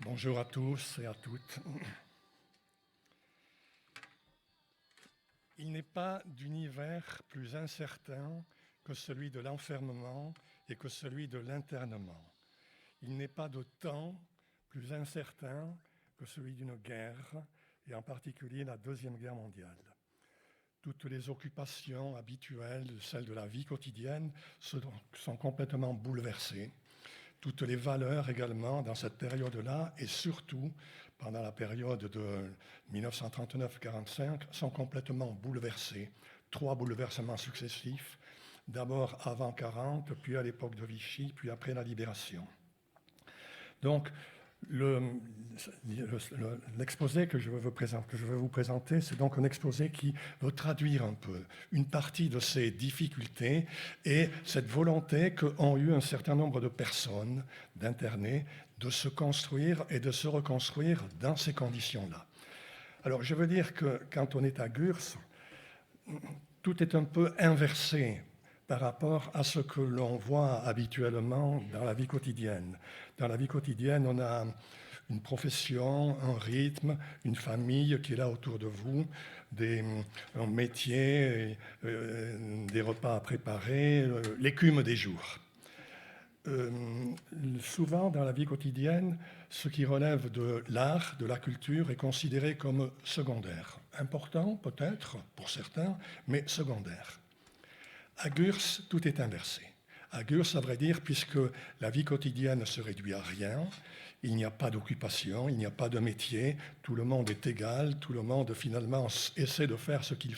Bonjour à tous et à toutes. Il n'est pas d'univers plus incertain que celui de l'enfermement et que celui de l'internement. Il n'est pas de temps plus incertain que celui d'une guerre, et en particulier la Deuxième Guerre mondiale. Toutes les occupations habituelles, celles de la vie quotidienne, sont complètement bouleversées. Toutes les valeurs également dans cette période-là, et surtout pendant la période de 1939-45, sont complètement bouleversées. 3 bouleversements successifs, d'abord avant 40, puis à l'époque de Vichy, puis après la Libération. Donc, l'exposé que je vais vous présenter, c'est donc un exposé qui veut traduire un peu une partie de ces difficultés et cette volonté qu'ont eu un certain nombre de personnes, d'internés, de se construire et de se reconstruire dans ces conditions-là. Alors, je veux dire que quand on est à Gurs, tout est un peu inversé par rapport à ce que l'on voit habituellement dans la vie quotidienne. Dans la vie quotidienne, on a une profession, un rythme, une famille qui est là autour de vous, un métier, des repas à préparer, l'écume des jours. Souvent, dans la vie quotidienne, ce qui relève de l'art, de la culture, est considéré comme secondaire. Important, peut-être, pour certains, mais secondaire. À Gurs, tout est inversé. À Gurs, à vrai dire, puisque la vie quotidienne se réduit à rien, il n'y a pas d'occupation, il n'y a pas de métier, tout le monde est égal, tout le monde finalement essaie de faire ce qu'il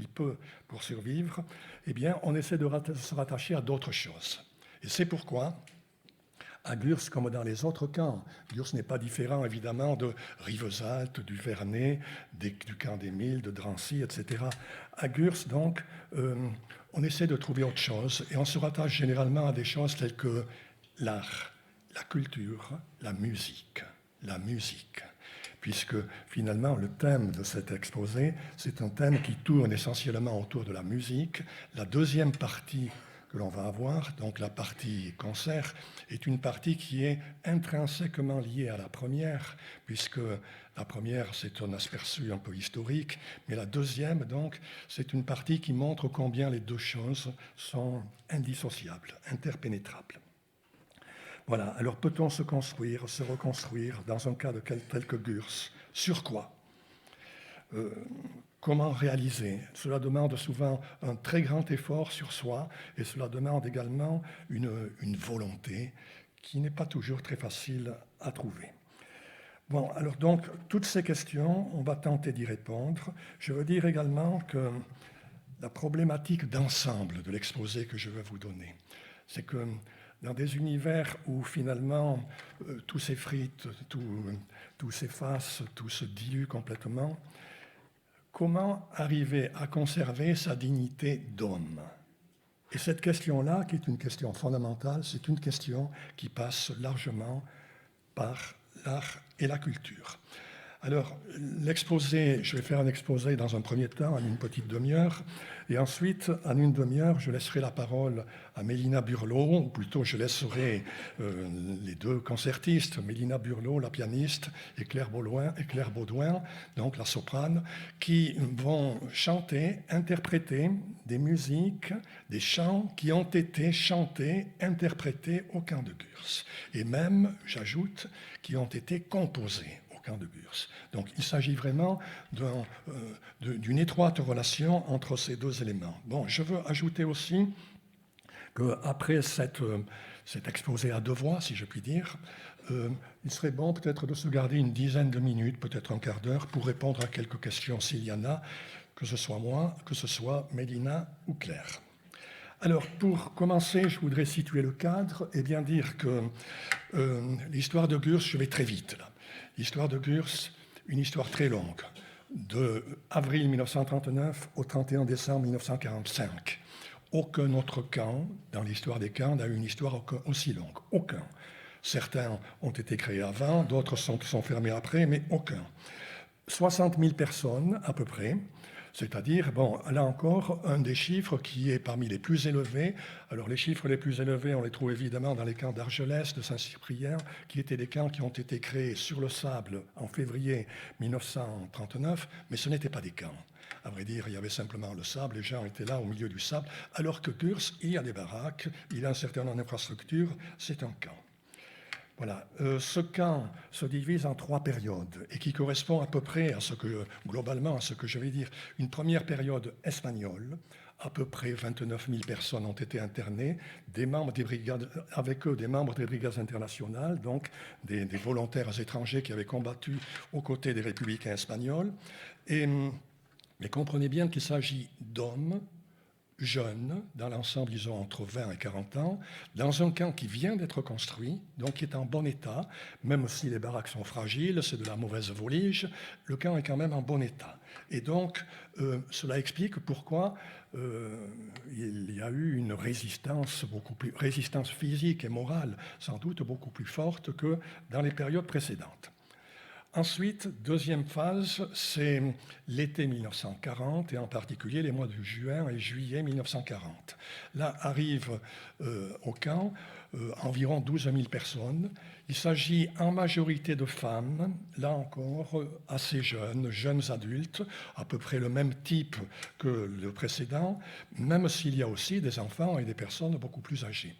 peut pour survivre, eh bien, on essaie de se rattacher à d'autres choses. Et c'est pourquoi, à Gurs, comme dans les autres camps, Gurs n'est pas différent évidemment de Rivesaltes, du Vernet, du camp d'Émile, de Drancy, etc. À Gurs, donc, on essaie de trouver autre chose et on se rattache généralement à des choses telles que l'art, la culture, la musique, puisque finalement le thème de cet exposé, c'est un thème qui tourne essentiellement autour de la musique. La deuxième partie que l'on va avoir, donc la partie concert, est une partie qui est intrinsèquement liée à la première, puisque la première, c'est un aperçu un peu historique, mais la deuxième, donc, c'est une partie qui montre combien les deux choses sont indissociables, interpénétrables. Voilà, alors peut-on se construire, se reconstruire dans un cas tel que Gurs? Sur quoi? Comment réaliser? Cela demande souvent un très grand effort sur soi et cela demande également une volonté qui n'est pas toujours très facile à trouver. Bon, alors donc, toutes ces questions, on va tenter d'y répondre. Je veux dire également que la problématique d'ensemble de l'exposé que je vais vous donner, c'est que dans des univers où finalement tout s'effrite, tout s'efface, tout se dilue complètement, comment arriver à conserver sa dignité d'homme? Et cette question-là, qui est une question fondamentale, c'est une question qui passe largement par l'art et la culture. Alors, l'exposé, je vais faire un exposé dans un premier temps, en une petite demi-heure, et ensuite, en une demi-heure, je laisserai la parole à Mélina Burlot, ou plutôt je laisserai les deux concertistes, Mélina Burlot, la pianiste, et Claire Baudouin, donc la soprane, qui vont chanter, interpréter des musiques, des chants qui ont été chantés, interprétés au camp de Gurs, et même, j'ajoute, qui ont été composés camp de Gurs. Donc il s'agit vraiment d'une étroite relation entre ces deux éléments. Bon, je veux ajouter aussi qu'après cet exposé à deux voix, si je puis dire, il serait bon peut-être de se garder une dizaine de minutes, peut-être un quart d'heure, pour répondre à quelques questions s'il y en a, que ce soit moi, que ce soit Mélina ou Claire. Alors, pour commencer, je voudrais situer le cadre et bien dire que l'histoire de Gurs, je vais très vite là. L'histoire de Gurs, une histoire très longue, de avril 1939 au 31 décembre 1945. Aucun autre camp, dans l'histoire des camps, n'a eu une histoire aussi longue. Aucun. Certains ont été créés avant, d'autres sont fermés après, mais aucun. 60 000 personnes, à peu près, c'est-à-dire, bon, là encore, un des chiffres qui est parmi les plus élevés. Alors, les chiffres les plus élevés, on les trouve évidemment dans les camps d'Argelès, de Saint-Cyprien, qui étaient des camps qui ont été créés sur le sable en février 1939, mais ce n'étaient pas des camps. À vrai dire, il y avait simplement le sable, les gens étaient là au milieu du sable, alors que Gurs, il y a des baraques, il y a un certain nombre d'infrastructures, c'est un camp. Voilà, ce camp se divise en 3 périodes et qui correspond à peu près à globalement à ce que je vais dire. Une première période espagnole, à peu près 29 000 personnes ont été internées, des membres des brigades, avec eux des membres des brigades internationales, donc des volontaires étrangers qui avaient combattu aux côtés des républicains espagnols. Mais comprenez bien qu'il s'agit d'hommes jeunes, dans l'ensemble, ils ont entre 20 et 40 ans, dans un camp qui vient d'être construit, donc qui est en bon état, même si les baraques sont fragiles, c'est de la mauvaise volige, le camp est quand même en bon état. Et donc, cela explique pourquoi il y a eu une résistance physique et morale, sans doute beaucoup plus forte que dans les périodes précédentes. Ensuite, deuxième phase, c'est l'été 1940 et en particulier les mois de juin et juillet 1940. Là arrivent au camp environ 12 000 personnes. Il s'agit en majorité de femmes, là encore assez jeunes adultes, à peu près le même type que le précédent, même s'il y a aussi des enfants et des personnes beaucoup plus âgées.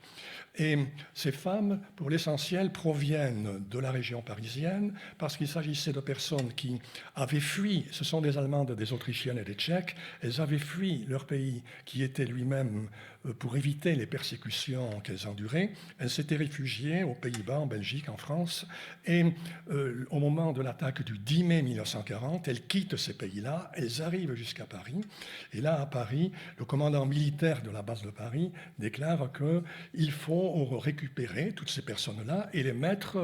Et ces femmes, pour l'essentiel, proviennent de la région parisienne parce qu'il s'agissait de personnes qui avaient fui, ce sont des Allemandes, des Autrichiennes et des Tchèques, elles avaient fui leur pays qui était lui-même, pour éviter les persécutions qu'elles enduraient, elles s'étaient réfugiées aux Pays-Bas, en Belgique, en France, et au moment de l'attaque du 10 mai 1940, elles quittent ces pays-là, elles arrivent jusqu'à Paris, et là, à Paris, le commandant militaire de la base de Paris déclare qu'il faut récupérer toutes ces personnes-là et les mettre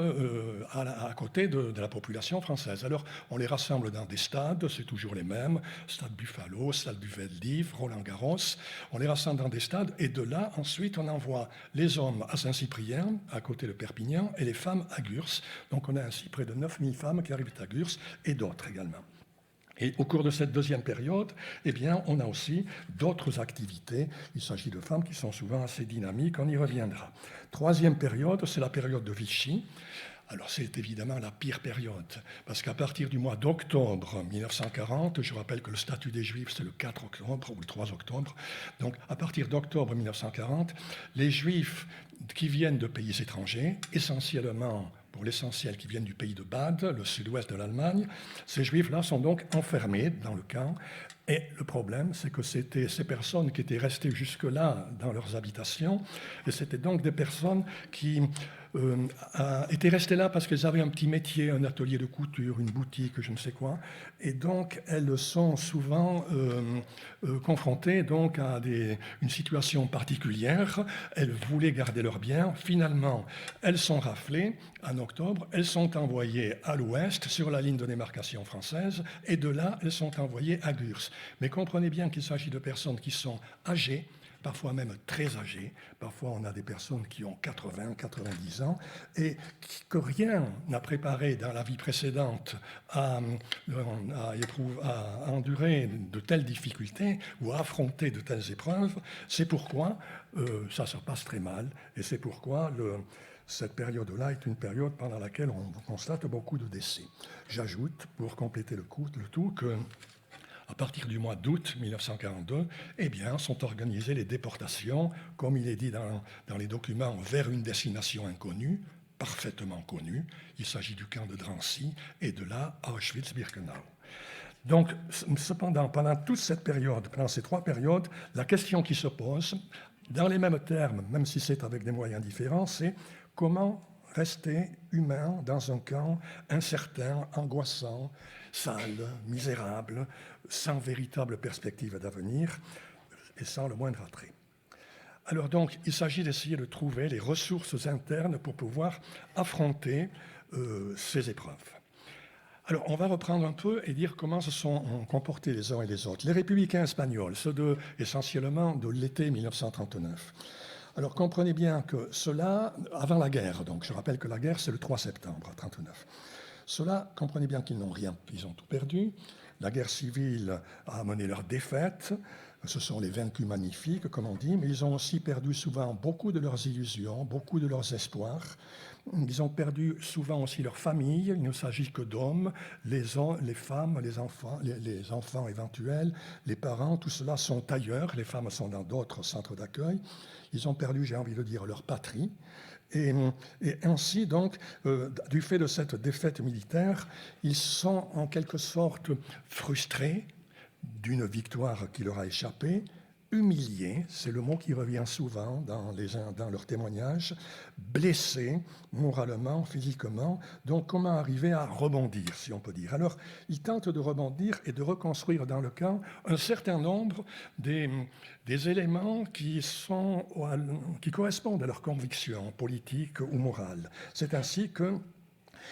à côté de la population française. Alors, on les rassemble dans des stades, c'est toujours les mêmes, stade Buffalo, stade du Veldiv, Roland-Garros, on les rassemble dans des stades et de là, ensuite, on envoie les hommes à Saint-Cyprien, à côté de Perpignan, et les femmes à Gurs. Donc, on a ainsi près de 9 000 femmes qui arrivent à Gurs et d'autres également. Et au cours de cette deuxième période, eh bien, on a aussi d'autres activités. Il s'agit de femmes qui sont souvent assez dynamiques, on y reviendra. Troisième période, c'est la période de Vichy. Alors c'est évidemment la pire période, parce qu'à partir du mois d'octobre 1940, je rappelle que le statut des Juifs c'est le 4 octobre ou le 3 octobre, donc à partir d'octobre 1940, les Juifs qui viennent de pays étrangers, essentiellement pour l'essentiel qui viennent du pays de Bade, le sud-ouest de l'Allemagne, ces Juifs-là sont donc enfermés dans le camp. Et le problème, c'est que c'était ces personnes qui étaient restées jusque-là dans leurs habitations, et c'était donc des personnes qui étaient restées là parce qu'elles avaient un petit métier, un atelier de couture, une boutique, je ne sais quoi, et donc elles sont souvent confrontées donc à une situation particulière. Elles voulaient garder leurs biens. Finalement, elles sont raflées en octobre, elles sont envoyées à l'ouest sur la ligne de démarcation française, et de là, elles sont envoyées à Gurs. Mais comprenez bien qu'il s'agit de personnes qui sont âgées, parfois même très âgées. Parfois, on a des personnes qui ont 80, 90 ans, et que rien n'a préparé dans la vie précédente à endurer de telles difficultés ou à affronter de telles épreuves. C'est pourquoi ça se passe très mal, et c'est pourquoi cette période-là est une période pendant laquelle on constate beaucoup de décès. J'ajoute, pour compléter le tout, que à partir du mois d'août 1942, eh bien, sont organisées les déportations, comme il est dit dans les documents, vers une destination inconnue, parfaitement connu. Il s'agit du camp de Drancy et de là à Auschwitz-Birkenau. Donc, cependant, pendant toute cette période, pendant ces 3 périodes, la question qui se pose, dans les mêmes termes, même si c'est avec des moyens différents, c'est comment rester humain dans un camp incertain, angoissant, sale, misérable, sans véritable perspective d'avenir et sans le moindre attrait. Alors donc, il s'agit d'essayer de trouver les ressources internes pour pouvoir affronter ces épreuves. Alors, on va reprendre un peu et dire comment se sont comportés les uns et les autres. Les républicains espagnols, ceux essentiellement de l'été 1939. Alors, comprenez bien que cela, avant la guerre, donc je rappelle que la guerre, c'est le 3 septembre 1939. Cela, comprenez bien qu'ils n'ont rien, ils ont tout perdu. La guerre civile a amené leur défaite. Ce sont les vaincus magnifiques, comme on dit, mais ils ont aussi perdu souvent beaucoup de leurs illusions, beaucoup de leurs espoirs. Ils ont perdu souvent aussi leur famille. Il ne s'agit que d'hommes, les femmes, les enfants éventuels, les parents, tout cela sont ailleurs. Les femmes sont dans d'autres centres d'accueil. Ils ont perdu, j'ai envie de dire, leur patrie. Et ainsi, donc, du fait de cette défaite militaire, ils sont en quelque sorte frustrés d'une victoire qui leur a échappé, humiliés, c'est le mot qui revient souvent dans leurs témoignages, blessés moralement, physiquement. Donc, comment arriver à rebondir, si on peut dire. Alors, ils tentent de rebondir et de reconstruire dans le camp un certain nombre des éléments qui correspondent à leurs convictions politiques ou morales. C'est ainsi que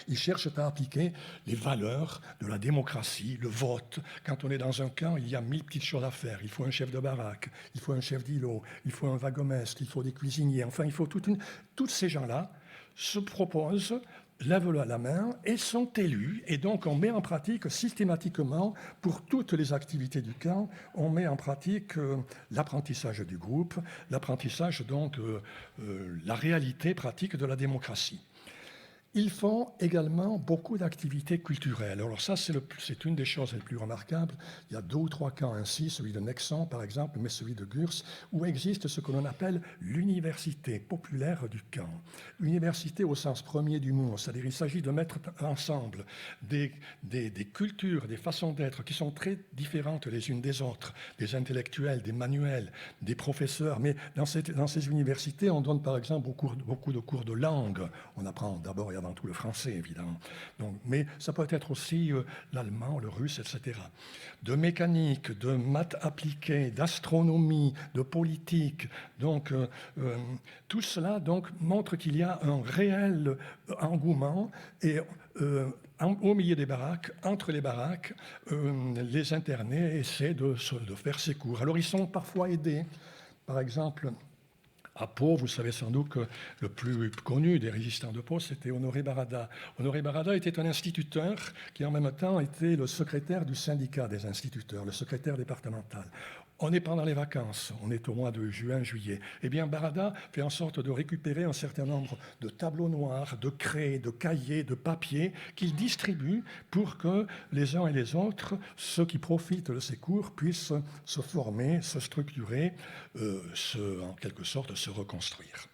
ils cherchent à appliquer les valeurs de la démocratie, le vote. Quand on est dans un camp, il y a 1000 petites choses à faire. Il faut un chef de baraque, il faut un chef d'îlot, il faut un wagomestre, il faut des cuisiniers. Enfin, il faut tous ces gens-là se proposent, lèvent la main et sont élus. Et donc, on met en pratique systématiquement, pour toutes les activités du camp, on met en pratique l'apprentissage du groupe, l'apprentissage, donc, la réalité pratique de la démocratie. Ils font également beaucoup d'activités culturelles. Alors ça, c'est une des choses les plus remarquables. Il y a 2 ou 3 camps ainsi, celui de Nexon par exemple, mais celui de Gurs, où existe ce que l'on appelle l'université populaire du camp. Université au sens premier du mot, c'est-à-dire il s'agit de mettre ensemble des cultures, des façons d'être qui sont très différentes les unes des autres, des intellectuels, des manuels, des professeurs. Mais dans ces universités, on donne par exemple beaucoup de cours de langue. On apprend d'abord et avant tout le français, évidemment. Donc, mais ça peut être aussi l'allemand, le russe, etc. De mécanique, de maths appliquées, d'astronomie, de politique. Donc, tout cela donc, montre qu'il y a un réel engouement et au milieu des baraques, entre les baraques, les internés essaient de faire ces cours. Alors, ils sont parfois aidés. Par exemple, à Pau, vous savez sans doute que le plus connu des résistants de Pau, c'était Honoré Barada. Honoré Barada était un instituteur qui en même temps était le secrétaire du syndicat des instituteurs, le secrétaire départemental. On est pendant les vacances, on est au mois de juin, juillet. Eh bien, Barada fait en sorte de récupérer un certain nombre de tableaux noirs, de craies, de cahiers, de papiers qu'il distribue pour que les uns et les autres, ceux qui profitent de ces cours, puissent se former, se structurer, en quelque sorte se reconstruire.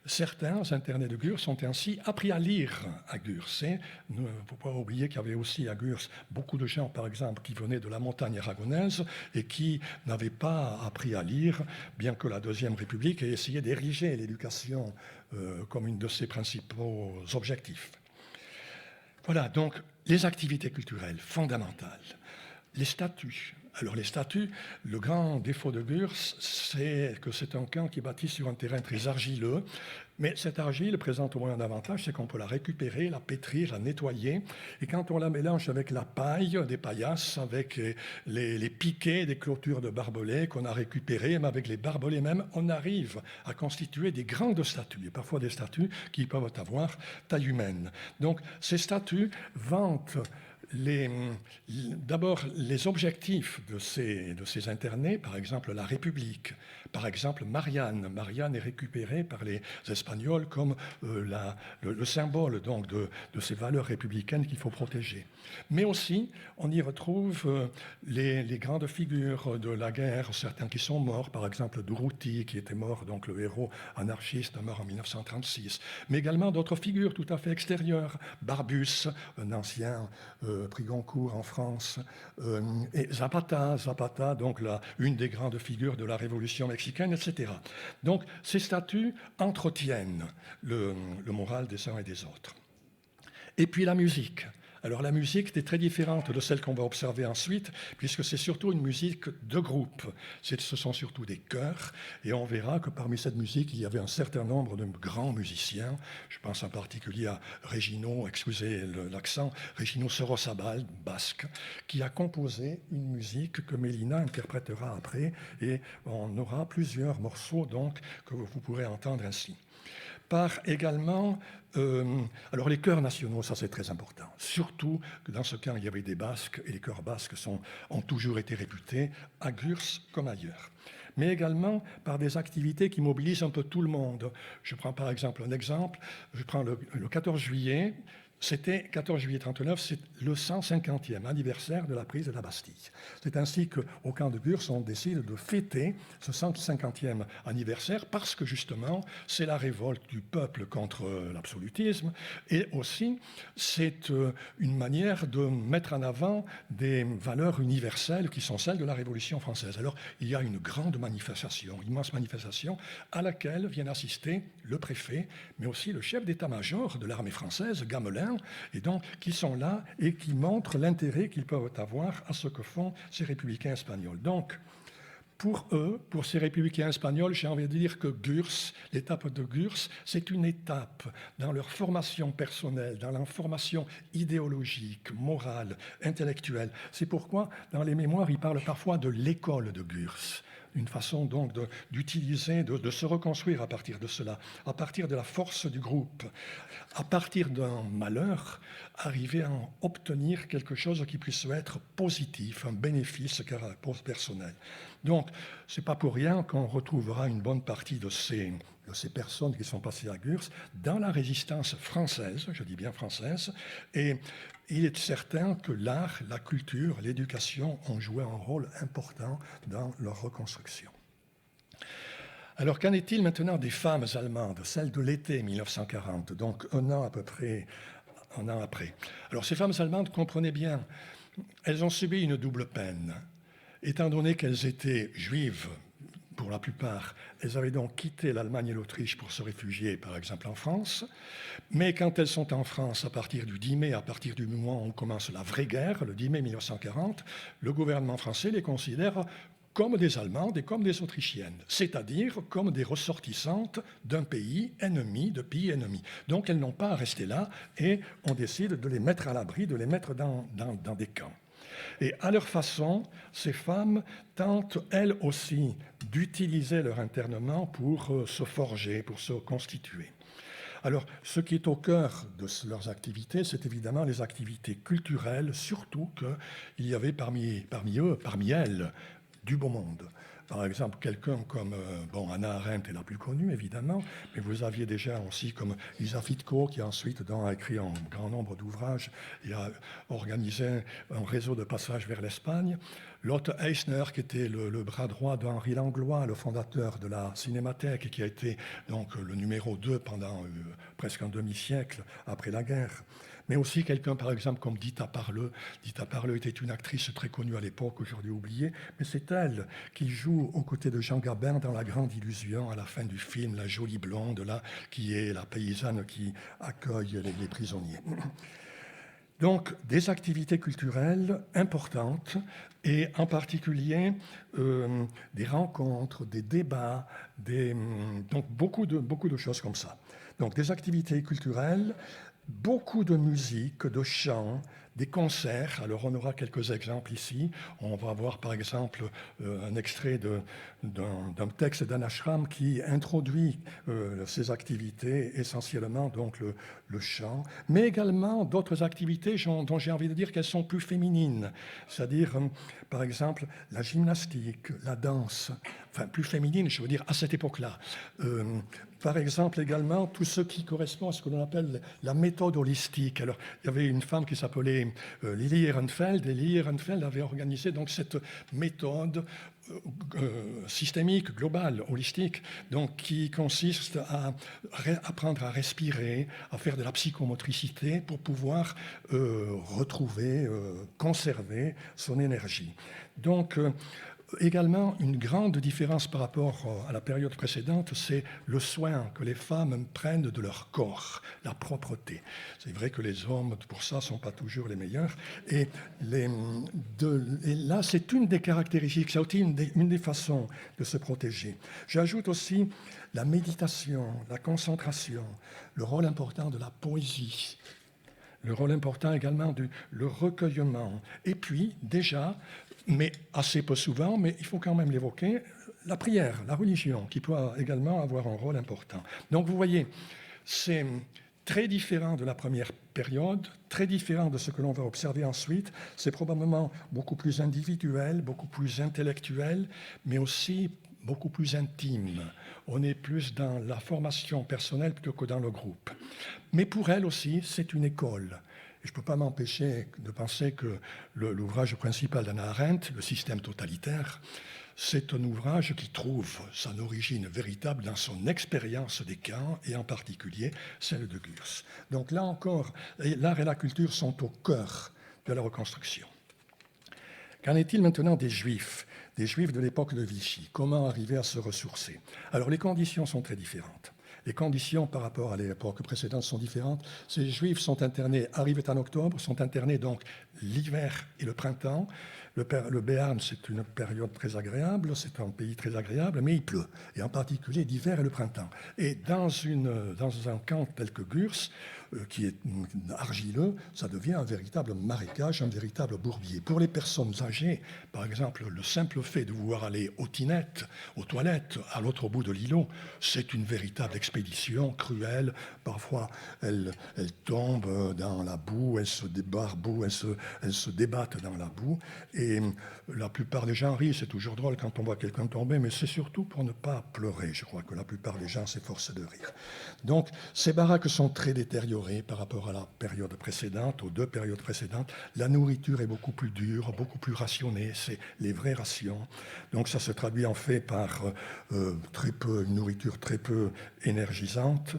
Certains internés de Gurs ont ainsi appris à lire à Gurs. Il ne faut pas oublier qu'il y avait aussi à Gurs beaucoup de gens, par exemple, qui venaient de la montagne aragonaise et qui n'avaient pas appris à lire, bien que la Deuxième République ait essayé d'ériger l'éducation comme une de ses principaux objectifs. Voilà, donc les activités culturelles fondamentales, les statuts. Alors les statuts, le grand défaut de Gurs, c'est que c'est un camp qui est bâti sur un terrain très argileux, mais cette argile présente au moins un avantage, c'est qu'on peut la récupérer, la pétrir, la nettoyer, et quand on la mélange avec la paille des paillasses, avec les piquets des clôtures de barbelés qu'on a récupérés, mais avec les barbelés même, on arrive à constituer des grandes statues, et parfois des statues qui peuvent avoir taille humaine. Donc ces statues vantent D'abord, les objectifs de ces internés, par exemple la République, par exemple Marianne. Marianne est récupérée par les Espagnols comme le symbole donc, de ces valeurs républicaines qu'il faut protéger. Mais aussi, on y retrouve les grandes figures de la guerre, certains qui sont morts, par exemple Durruti, qui était mort, donc le héros anarchiste, mort en 1936, mais également d'autres figures tout à fait extérieures. Barbus, un ancien prix Goncourt en France, et Zapata, donc une des grandes figures de la Révolution mexicaine, etc. Donc ces statuts entretiennent le moral des uns et des autres. Et puis la musique. Alors la musique est très différente de celle qu'on va observer ensuite, puisque c'est surtout une musique de groupe. Ce sont surtout des chœurs, et on verra que parmi cette musique, il y avait un certain nombre de grands musiciens. Je pense en particulier à Regino, excusez l'accent, Regino Sorosabal, basque, qui a composé une musique que Mélina interprétera après, et on aura plusieurs morceaux donc que vous pourrez entendre ainsi. Par également, alors les chœurs nationaux, ça c'est très important. Surtout que dans ce cas, il y avait des Basques, et les chœurs basques ont toujours été réputés, à Gurs comme ailleurs. Mais également par des activités qui mobilisent un peu tout le monde. Je prends par exemple je prends le 14 juillet, c'était 14 juillet 1939, c'est le 150e anniversaire de la prise de la Bastille. C'est ainsi qu'au camp de Gurs, on décide de fêter ce 150e anniversaire parce que justement, c'est la révolte du peuple contre l'absolutisme et aussi c'est une manière de mettre en avant des valeurs universelles qui sont celles de la Révolution française. Alors, il y a une grande manifestation, immense manifestation à laquelle viennent assister le préfet, mais aussi le chef d'état-major de l'armée française, Gamelin, et donc qui sont là et qui montrent l'intérêt qu'ils peuvent avoir à ce que font ces républicains espagnols. Donc, pour eux, pour ces républicains espagnols, j'ai envie de dire que Gurs, l'étape de Gurs, c'est une étape dans leur formation personnelle, dans leur formation idéologique, morale, intellectuelle. C'est pourquoi, dans les mémoires, ils parlent parfois de l'école de Gurs. Une façon donc d'utiliser, de se reconstruire à partir de cela, à partir de la force du groupe, à partir d'un malheur, arriver à obtenir quelque chose qui puisse être positif, un bénéfice personnel. Donc, ce n'est pas pour rien qu'on retrouvera une bonne partie de ces personnes qui sont passées à Gurs dans la résistance française, je dis bien française, et il est certain que l'art, la culture, l'éducation ont joué un rôle important dans leur reconstruction. Alors, qu'en est-il maintenant des femmes allemandes, celles de l'été 1940, donc un an après? Alors, ces femmes allemandes, comprenez bien, elles ont subi une double peine. Étant donné qu'elles étaient juives, pour la plupart, elles avaient donc quitté l'Allemagne et l'Autriche pour se réfugier, par exemple, en France. Mais quand elles sont en France, à partir du 10 mai, à partir du moment où on commence la vraie guerre, le 10 mai 1940, le gouvernement français les considère comme des Allemandes et comme des Autrichiennes, c'est-à-dire comme des ressortissantes d'un pays ennemi, de pays ennemis. Donc elles n'ont pas à rester là et on décide de les mettre à l'abri, de les mettre dans des camps. Et à leur façon, ces femmes tentent, elles aussi, d'utiliser leur internement pour se forger, pour se constituer. Alors, ce qui est au cœur de leurs activités, c'est évidemment les activités culturelles, surtout qu'il y avait parmi elles, du beau monde. Par exemple, quelqu'un comme Hannah Arendt est la plus connue, évidemment, mais vous aviez déjà aussi comme Lisa Fitko, qui ensuite a écrit un grand nombre d'ouvrages et a organisé un réseau de passage vers l'Espagne. Lotte Eisner, qui était le bras droit d'Henri Langlois, le fondateur de la Cinémathèque, et qui a été donc le numéro 2 pendant presque un demi-siècle après la guerre. Mais aussi quelqu'un, par exemple, comme Dita Parleux. Dita Parleux était une actrice très connue à l'époque, aujourd'hui oubliée, mais c'est elle qui joue aux côtés de Jean Gabin dans La Grande Illusion, à la fin du film, la jolie blonde, là, qui est la paysanne qui accueille les prisonniers. Donc, des activités culturelles importantes, et en particulier des rencontres, des débats, donc beaucoup de choses comme ça. Donc, des activités culturelles, beaucoup de musique, de chants, des concerts. Alors, on aura quelques exemples ici. On va voir, par exemple, un extrait d'un texte d'Anna Ashram qui introduit ces activités, essentiellement donc le chant, mais également d'autres activités dont j'ai envie de dire qu'elles sont plus féminines, c'est-à-dire, par exemple, la gymnastique, la danse, enfin, plus féminine, je veux dire, à cette époque-là. Par exemple, également, tout ce qui correspond à ce que l'on appelle la méthode holistique. Alors, il y avait une femme qui s'appelait Lili Ehrenfeld, et Lili Ehrenfeld avait organisé donc cette méthode systémique, globale, holistique, donc qui consiste à apprendre à respirer, à faire de la psychomotricité pour pouvoir retrouver, conserver son énergie. Donc, également, une grande différence par rapport à la période précédente, c'est le soin que les femmes prennent de leur corps, la propreté. C'est vrai que les hommes, pour ça, ne sont pas toujours les meilleurs. Et là, c'est une des caractéristiques, c'est aussi une des façons de se protéger. J'ajoute aussi la méditation, la concentration, le rôle important de la poésie, le rôle important également le recueillement. Et puis, déjà, mais assez peu souvent, mais il faut quand même l'évoquer, la prière, la religion, qui peut également avoir un rôle important. Donc vous voyez, c'est très différent de la première période, très différent de ce que l'on va observer ensuite. C'est probablement beaucoup plus individuel, beaucoup plus intellectuel, mais aussi beaucoup plus intime. On est plus dans la formation personnelle plutôt que dans le groupe. Mais pour elle aussi, c'est une école. Je ne peux pas m'empêcher de penser que l'ouvrage principal d'Hannah Arendt, Le système totalitaire, c'est un ouvrage qui trouve son origine véritable dans son expérience des camps, et en particulier celle de Gurs. Donc là encore, l'art et la culture sont au cœur de la reconstruction. Qu'en est-il maintenant des Juifs de l'époque de Vichy? Comment arriver à se ressourcer? Alors les conditions sont très différentes. Les conditions par rapport à l'époque précédente sont différentes. Ces Juifs sont internés, arrivent en octobre, sont internés donc l'hiver et le printemps. Le Béarn, c'est une période très agréable, c'est un pays très agréable, mais il pleut, et en particulier l'hiver et le printemps. Et dans un camp tel que Gurs, qui est argileux, ça devient un véritable marécage, un véritable bourbier. Pour les personnes âgées, par exemple, le simple fait de vouloir aller aux tinettes, aux toilettes, à l'autre bout de l'îlot, c'est une véritable expédition cruelle. Parfois, elles tombent dans la boue, elles se débarbouent, elles se débattent dans la boue. Et la plupart des gens rient, c'est toujours drôle quand on voit quelqu'un tomber, mais c'est surtout pour ne pas pleurer. Je crois que la plupart des gens s'efforcent de rire. Donc, ces baraques sont très détériorées par rapport à la période précédente, aux deux périodes précédentes. La nourriture est beaucoup plus dure, beaucoup plus rationnée, c'est les vraies rations. Donc, ça se traduit en fait par une nourriture très peu énergisante,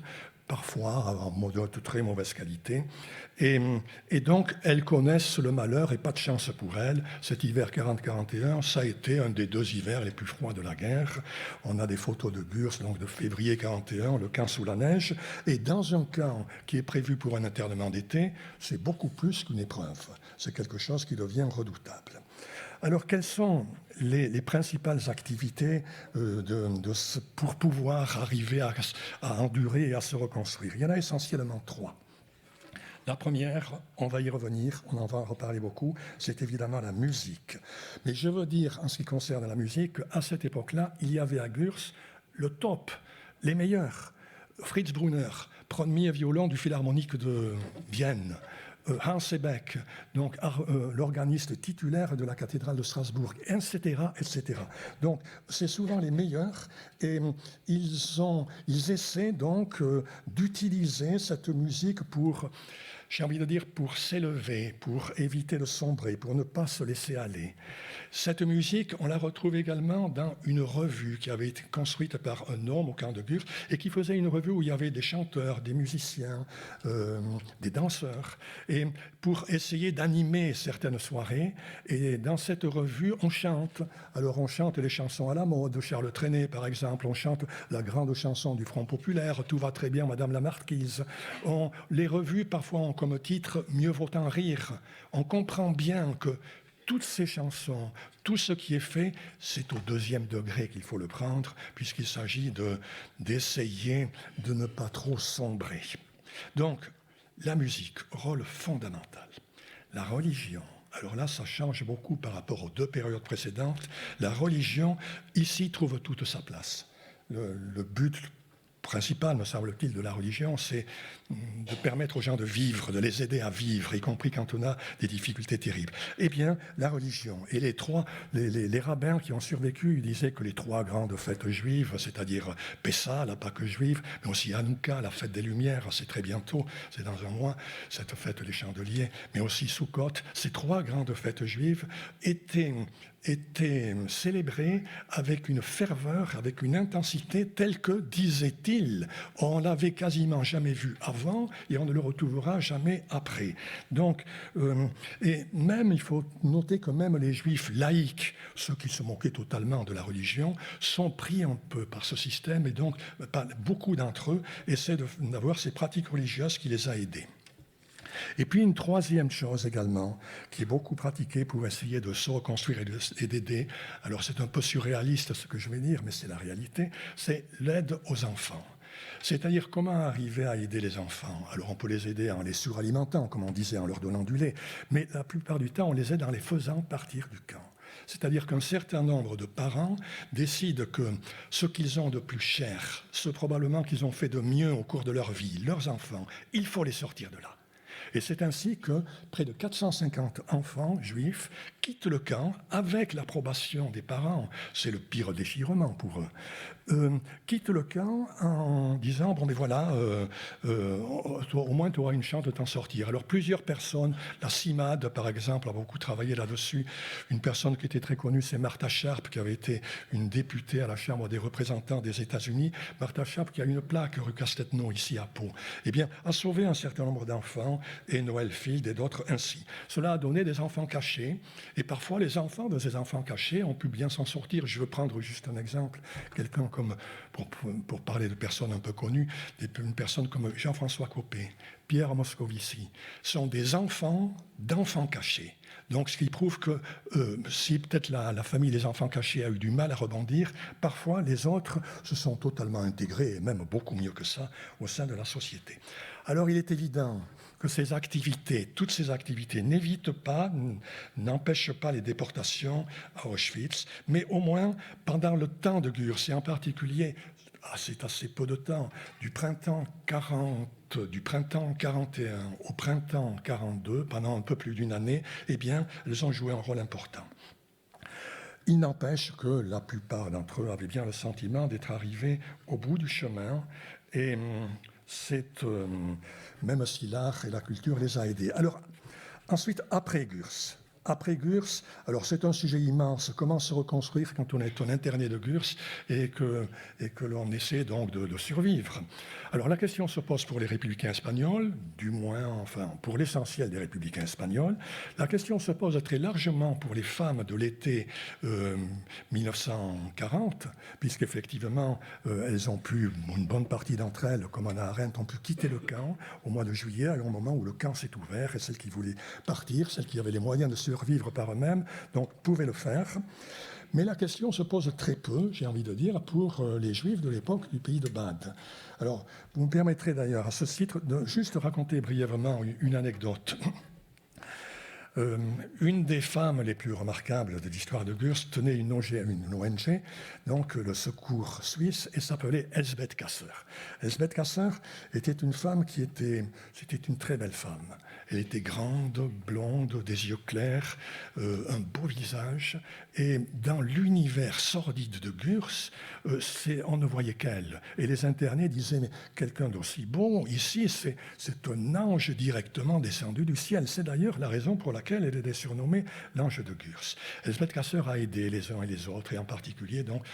parfois en de très mauvaise qualité. Et donc, elles connaissent le malheur, et pas de chance pour elles. Cet hiver 40-41, ça a été un des deux hivers les plus froids de la guerre. On a des photos de Gurs, donc de février 41, le camp sous la neige. Et dans un camp qui est prévu pour un internement d'été, c'est beaucoup plus qu'une épreuve. C'est quelque chose qui devient redoutable. Alors, quelles sont les principales activités pour pouvoir arriver à endurer et à se reconstruire? Il y en a essentiellement trois. La première, on va y revenir, on en va reparler beaucoup, c'est évidemment la musique. Mais je veux dire, en ce qui concerne la musique, qu'à cette époque-là, il y avait à Gurs le top, les meilleurs. Fritz Brunner, premier violon du Philharmonique de Vienne. Hans Sebeck, donc l'organiste titulaire de la cathédrale de Strasbourg, etc., etc. Donc, c'est souvent les meilleurs, et ils essaient donc d'utiliser cette musique pour, j'ai envie de dire, pour s'élever, pour éviter de sombrer, pour ne pas se laisser aller. Cette musique, on la retrouve également dans une revue qui avait été construite par un homme au camp de Gurs, et qui faisait une revue où il y avait des chanteurs, des musiciens, des danseurs, et pour essayer d'animer certaines soirées. Et dans cette revue, on chante. Alors on chante les chansons à la mode, Charles Trenet par exemple, on chante la grande chanson du Front populaire, Tout va très bien, Madame la Marquise. Les revues parfois ont comme titre Mieux vaut en rire. On comprend bien que toutes ces chansons, tout ce qui est fait, c'est au deuxième degré qu'il faut le prendre, puisqu'il s'agit d'essayer de ne pas trop sombrer. Donc, la musique, rôle fondamental. la religion. Alors là, ça change beaucoup par rapport aux deux périodes précédentes. La religion, ici, trouve toute sa place. Le but principal, me semble-t-il, de la religion, c'est de permettre aux gens de vivre, de les aider à vivre, y compris quand on a des difficultés terribles. Eh bien, la religion et les rabbins qui ont survécu, ils disaient que les trois grandes fêtes juives, c'est-à-dire Pessah, la Pâque juive, mais aussi Hanouka, la fête des Lumières, c'est très bientôt, c'est dans un mois, cette fête des chandeliers, mais aussi Sukkot, ces trois grandes fêtes juives étaient célébrées avec une ferveur, avec une intensité telle que, disait-il, on l'avait quasiment jamais vu avant et on ne le retrouvera jamais après. Donc, et même, il faut noter que même les juifs laïcs, ceux qui se moquaient totalement de la religion, sont pris un peu par ce système et donc beaucoup d'entre eux essaient d'avoir ces pratiques religieuses qui les a aidés. Et puis une troisième chose également, qui est beaucoup pratiquée pour essayer de se reconstruire et d'aider, alors c'est un peu surréaliste ce que je vais dire, mais c'est la réalité, c'est l'aide aux enfants. C'est-à-dire comment arriver à aider les enfants. Alors on peut les aider en les suralimentant, comme on disait, en leur donnant du lait, mais la plupart du temps on les aide en les faisant partir du camp. C'est-à-dire qu'un certain nombre de parents décident que ce qu'ils ont de plus cher, ce probablement qu'ils ont fait de mieux au cours de leur vie, leurs enfants, il faut les sortir de là. Et c'est ainsi que près de 450 enfants juifs quittent le camp avec l'approbation des parents. C'est le pire déchirement pour eux. Quittent le camp en disant « bon, mais voilà, au moins tu auras une chance de t'en sortir ». Alors plusieurs personnes, la CIMAD par exemple a beaucoup travaillé là-dessus. Une personne qui était très connue, c'est Martha Sharp, qui avait été une députée à la Chambre des représentants des États-Unis. Martha Sharp, qui a une plaque rue Castetno, ici à Pau, eh bien, a sauvé un certain nombre d'enfants, et Noël Field et d'autres ainsi. Cela a donné des enfants cachés, et parfois les enfants de ces enfants cachés ont pu bien s'en sortir. Je veux prendre juste un exemple, quelqu'un comme, pour parler de personnes un peu connues, une personne comme Jean-François Copé, Pierre Moscovici, sont des enfants d'enfants cachés. Donc, ce qui prouve que si peut-être la famille des enfants cachés a eu du mal à rebondir, parfois les autres se sont totalement intégrés, et même beaucoup mieux que ça, au sein de la société. Alors, il est évident que ces activités, toutes ces activités n'évitent pas, n'empêchent pas les déportations à Auschwitz, mais au moins pendant le temps de Gurs, et en particulier, c'est assez peu de temps, du printemps 41 au printemps 42, pendant un peu plus d'une année, eh bien, elles ont joué un rôle important. Il n'empêche que la plupart d'entre eux avaient bien le sentiment d'être arrivés au bout du chemin, et c'est même si l'art et la culture les a aidés. Alors, ensuite, après Gurs. Après Gurs, alors c'est un sujet immense, comment se reconstruire quand on est un interné de Gurs et que l'on essaie donc de survivre. Alors la question se pose pour les républicains espagnols, du moins, enfin, pour l'essentiel des républicains espagnols. La question se pose très largement pour les femmes de l'été 1940, puisqu'effectivement, elles ont pu, une bonne partie d'entre elles, comme Hannah Arendt, ont pu quitter le camp au mois de juillet, à un moment où le camp s'est ouvert, et celles qui voulaient partir, celles qui avaient les moyens de survivre par eux-mêmes, donc pouvaient le faire. Mais la question se pose très peu, j'ai envie de dire, pour les Juifs de l'époque du pays de Bade. Alors, vous me permettrez d'ailleurs à ce titre de juste raconter brièvement une anecdote. Une des femmes les plus remarquables de l'histoire de Gurs tenait une ONG, donc le Secours suisse, et s'appelait Elsbeth Kasser. Elsbeth Kasser était une femme c'était une très belle femme. Elle était grande, blonde, des yeux clairs, un beau visage, et dans l'univers sordide de Gurs, on ne voyait qu'elle. Et les internés disaient, mais quelqu'un d'aussi beau, ici, c'est un ange directement descendu du ciel. C'est d'ailleurs la raison pour laquelle elle était surnommée l'ange de Gurs. Elsbeth Kasser a aidé les uns et les autres, et en particulier donc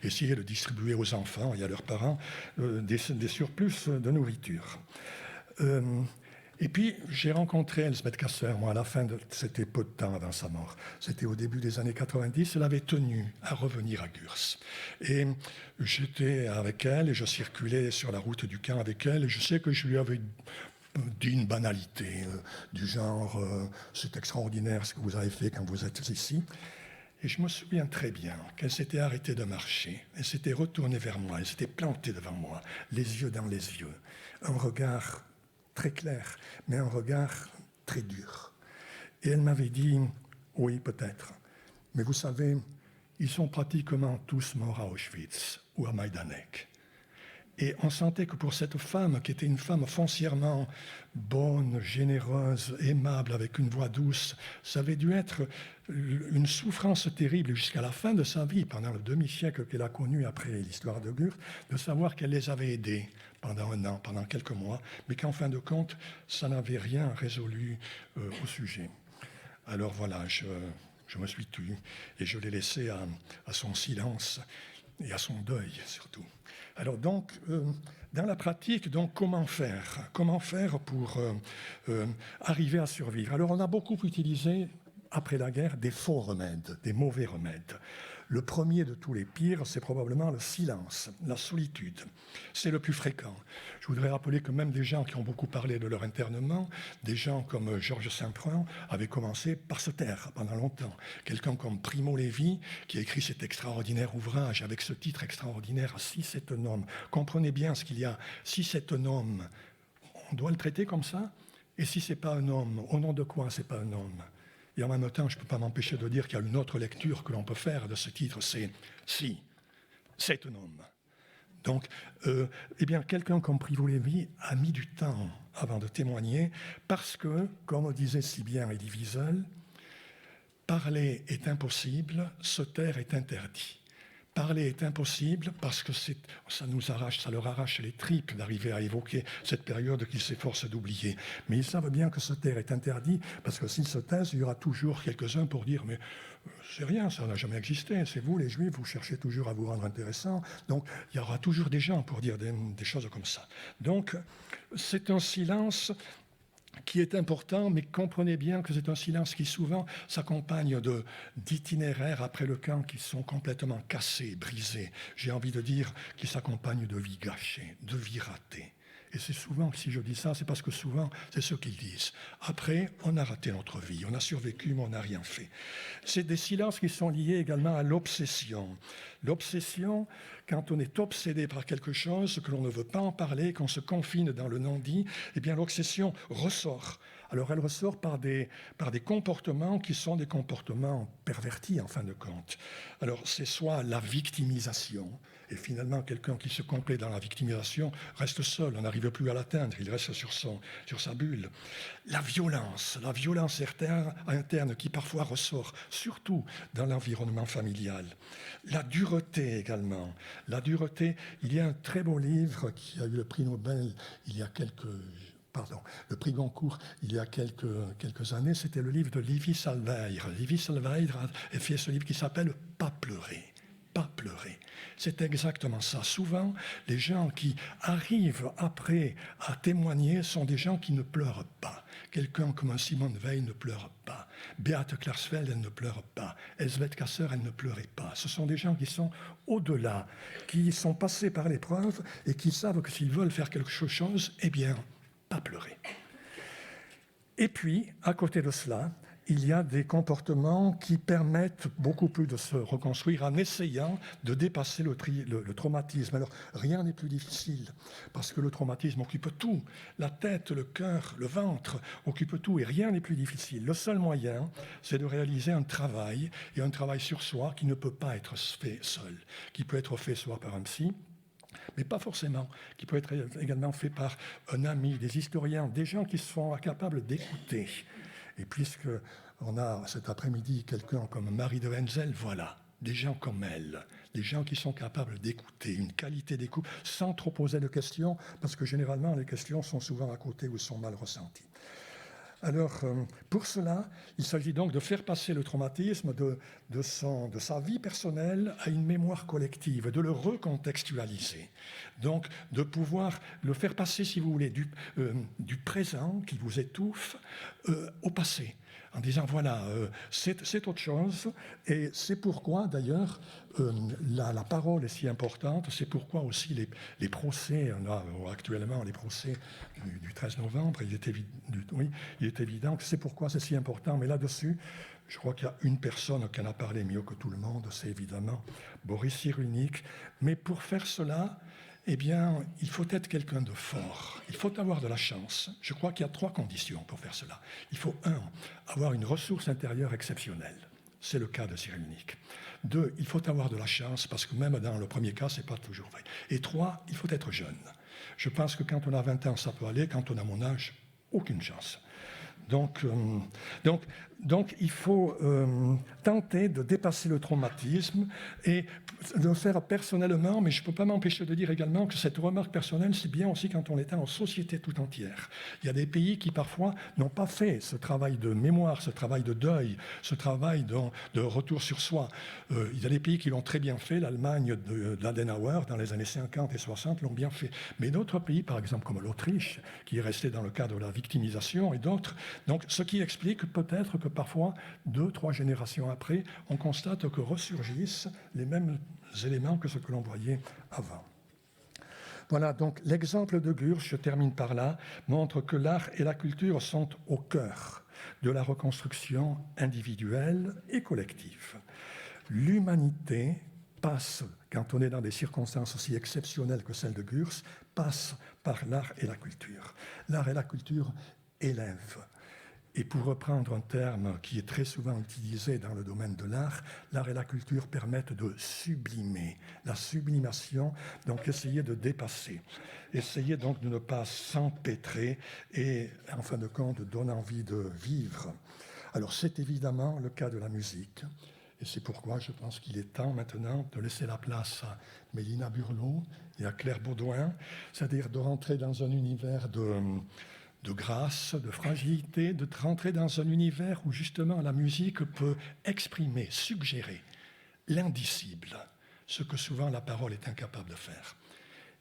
essayer de distribuer aux enfants et à leurs parents des surplus de nourriture. Et puis, j'ai rencontré Elsbeth Kasser, moi, à la fin c'était peu de temps avant sa mort. C'était au début des années 90, elle avait tenu à revenir à Gurs. Et j'étais avec elle, et je circulais sur la route du camp avec elle, et je sais que je lui avais dit une banalité, du genre « c'est extraordinaire ce que vous avez fait quand vous êtes ici ». Et je me souviens très bien qu'elle s'était arrêtée de marcher, elle s'était retournée vers moi, elle s'était plantée devant moi, les yeux dans les yeux, un regard très clair, mais un regard très dur. Et elle m'avait dit, oui, peut-être. Mais vous savez, ils sont pratiquement tous morts à Auschwitz ou à Majdanek. Et on sentait que pour cette femme, qui était une femme foncièrement bonne, généreuse, aimable, avec une voix douce, ça avait dû être une souffrance terrible jusqu'à la fin de sa vie, pendant le demi-siècle qu'elle a connu après l'histoire de Gurt, de savoir qu'elle les avait aidés pendant un an, pendant quelques mois, mais qu'en fin de compte, ça n'avait rien résolu au sujet. Alors voilà, je me suis tu et je l'ai laissé à son silence et à son deuil surtout. Alors donc, dans la pratique, donc, comment faire pour arriver à survivre? Alors on a beaucoup utilisé, après la guerre, des faux remèdes, des mauvais remèdes. Le premier de tous les pires, c'est probablement le silence, la solitude. C'est le plus fréquent. Je voudrais rappeler que même des gens qui ont beaucoup parlé de leur internement, des gens comme Georges Saint-Prun, avaient commencé par se taire pendant longtemps. Quelqu'un comme Primo Levi, qui a écrit cet extraordinaire ouvrage avec ce titre extraordinaire, « Si c'est un homme ». Comprenez bien ce qu'il y a. Si c'est un homme, on doit le traiter comme ça. Et si c'est pas un homme, au nom de quoi c'est pas un homme? Et en même temps, je ne peux pas m'empêcher de dire qu'il y a une autre lecture que l'on peut faire de ce titre, c'est « Si, c'est un homme ». Donc, eh bien, quelqu'un comme Primo Levi a mis du temps avant de témoigner parce que, comme disait si bien Elie Wiesel, parler est impossible, se taire est interdit. Parler est impossible parce que ça leur arrache les tripes d'arriver à évoquer cette période qu'ils s'efforcent d'oublier. Mais ils savent bien que se taire est interdit parce que s'ils se taisent, il y aura toujours quelques-uns pour dire « mais c'est rien, ça n'a jamais existé, c'est vous les Juifs, vous cherchez toujours à vous rendre intéressant ». Donc il y aura toujours des gens pour dire des choses comme ça. Donc c'est un silence qui est important, mais comprenez bien que c'est un silence qui souvent s'accompagne d'itinéraires après le camp qui sont complètement cassés, brisés. J'ai envie de dire qu'ils s'accompagnent de vies gâchées, de vies ratées. Et c'est souvent, si je dis ça, c'est parce que souvent, c'est ce qu'ils disent. Après, on a raté notre vie, on a survécu, mais on n'a rien fait. C'est des silences qui sont liés également à l'obsession. L'obsession, quand on est obsédé par quelque chose, que l'on ne veut pas en parler, qu'on se confine dans le non-dit, eh bien l'obsession ressort. Alors elle ressort par des comportements qui sont des comportements pervertis en fin de compte. Alors c'est soit la victimisation, et finalement quelqu'un qui se complaît dans la victimisation reste seul, on n'arrive plus à l'atteindre, il reste sur sa bulle. La violence interne qui parfois ressort, surtout dans l'environnement familial. La dureté également. La dureté, il y a un très beau livre qui a eu le prix Nobel le prix Goncourt, il y a quelques années, c'était le livre de Levi Salvaire. Levi Salvaire a fait ce livre qui s'appelle « Pas pleurer ». Pas pleurer. C'est exactement ça. Souvent, les gens qui arrivent après à témoigner sont des gens qui ne pleurent pas. Quelqu'un comme un Simone Weil ne pleure pas. Beate Klarsfeld, elle ne pleure pas. Elsbeth Kasser, elle ne pleurait pas. Ce sont des gens qui sont au-delà, qui sont passés par l'épreuve et qui savent que s'ils veulent faire quelque chose, eh bien, pas pleurer. Et puis, à côté de cela, il y a des comportements qui permettent beaucoup plus de se reconstruire en essayant de dépasser le traumatisme. Alors, rien n'est plus difficile, parce que le traumatisme occupe tout. La tête, le cœur, le ventre occupent tout, et rien n'est plus difficile. Le seul moyen, c'est de réaliser un travail, et un travail sur soi qui ne peut pas être fait seul, qui peut être fait soit par un psy, mais pas forcément, qui peut être également fait par un ami, des historiens, des gens qui sont capables d'écouter. Et puisque on a cet après-midi quelqu'un comme Marie de Wenzel, voilà, des gens comme elle, des gens qui sont capables d'écouter, une qualité d'écoute, sans trop poser de questions, parce que généralement les questions sont souvent à côté ou sont mal ressenties. Alors, pour cela, il s'agit donc de faire passer le traumatisme de sa vie personnelle à une mémoire collective, de le recontextualiser. Donc, de pouvoir le faire passer, si vous voulez, du présent qui vous étouffe au passé, en disant, voilà, c'est autre chose, et c'est pourquoi, d'ailleurs, la parole est si importante, c'est pourquoi aussi les procès, on a actuellement les procès du 13 novembre, il est évident que c'est pourquoi c'est si important, mais là-dessus, je crois qu'il y a une personne qui en a parlé mieux que tout le monde, c'est évidemment Boris Cyrulnik, mais pour faire cela, Eh bien, il faut être quelqu'un de fort. Il faut avoir de la chance. Je crois qu'il y a 3 conditions pour faire cela. Il faut, 1, avoir une ressource intérieure exceptionnelle. C'est le cas de Cyrulnik. 2, il faut avoir de la chance, parce que même dans le premier cas, ce n'est pas toujours vrai. Et 3, il faut être jeune. Je pense que quand on a 20 ans, ça peut aller. Quand on a mon âge, aucune chance. Donc, il faut tenter de dépasser le traumatisme et de le faire personnellement, mais je ne peux pas m'empêcher de dire également que cette remarque personnelle, c'est bien aussi quand on est en société tout entière. Il y a des pays qui parfois n'ont pas fait ce travail de mémoire, ce travail de deuil, ce travail de retour sur soi. Il y a des pays qui l'ont très bien fait, l'Allemagne d'Adenauer dans les années 50 et 60 l'ont bien fait. Mais d'autres pays, par exemple comme l'Autriche, qui est resté dans le cadre de la victimisation et d'autres, donc, ce qui explique peut-être que parfois, 2, 3 générations après, on constate que ressurgissent les mêmes éléments que ce que l'on voyait avant. Voilà, donc l'exemple de Gurs, je termine par là, montre que l'art et la culture sont au cœur de la reconstruction individuelle et collective. L'humanité passe, quand on est dans des circonstances aussi exceptionnelles que celles de Gurs, passe par l'art et la culture. L'art et la culture élèvent. Et pour reprendre un terme qui est très souvent utilisé dans le domaine de l'art et la culture permettent de sublimer. La sublimation, donc essayer de dépasser. Essayer donc de ne pas s'empêtrer et, en fin de compte, donner envie de vivre. Alors, c'est évidemment le cas de la musique. Et c'est pourquoi je pense qu'il est temps maintenant de laisser la place à Mélina Burlot et à Claire Baudouin, c'est-à-dire de rentrer dans un univers de grâce, de fragilité, de rentrer dans un univers où justement la musique peut exprimer, suggérer l'indicible, ce que souvent la parole est incapable de faire.